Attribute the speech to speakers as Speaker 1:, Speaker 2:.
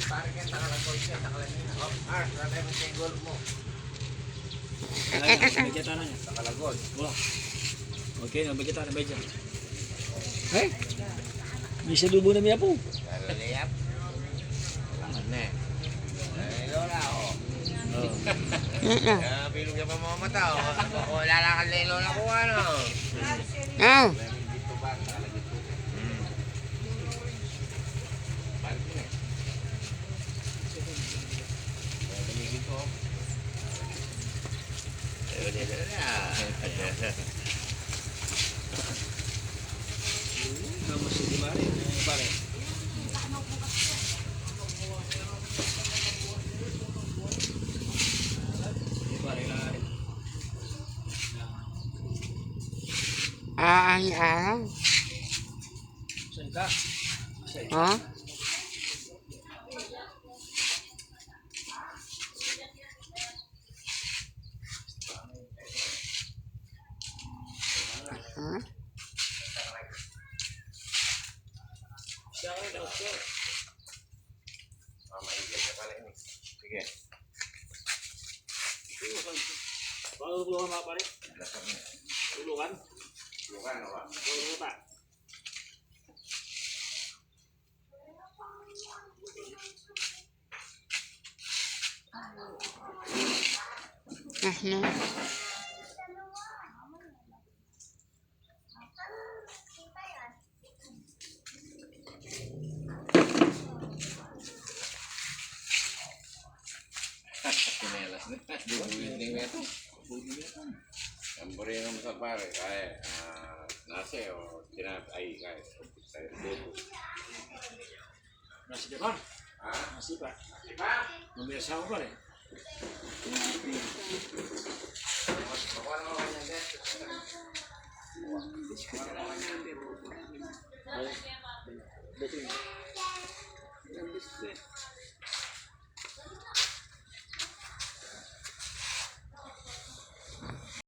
Speaker 1: parang kan nakalagol siya, nakalanina. Oh, Ars, nanay mo siya yung goal mo.
Speaker 2: Nabigyan tayo niya.
Speaker 1: Nakalagol.
Speaker 2: Wala. Okay, nabigyan tayo na ba dyan?
Speaker 3: Eh? Bisa dubo na miya po.
Speaker 1: Nalaliyap. Wala na eh. Ay, Lola, oh. Bilog niya pa mga mata, oh. O, lalakad na yung Lola ko, ano.
Speaker 3: Oh.
Speaker 1: Dito ba? Nakalagit ko. Parang yun eh. Nalamigin ko.
Speaker 2: Kamu si Mari, pare. Pare lari.
Speaker 3: Ay, araw.
Speaker 2: Senta.
Speaker 3: Oh? Huh?
Speaker 2: Siya ka daw siya.
Speaker 1: Maigil ka pala ini. Sige.
Speaker 2: Bago tulungan mga pare.
Speaker 1: Lasap niya.
Speaker 2: Tulungan.
Speaker 1: Lukan, o ba?
Speaker 2: Tulungan pa.
Speaker 3: Ano?
Speaker 1: Pinelas na. Bubuilding na ito. Tambore naman sa pare. Kaya, nasi o ay, kaya. Bubu.
Speaker 2: Nasi pa.
Speaker 1: Ha?
Speaker 2: Nasi pa.
Speaker 1: Diba?
Speaker 2: Mamaya ko pare.
Speaker 1: Makuha naman ako niyan, guys.
Speaker 2: Betul.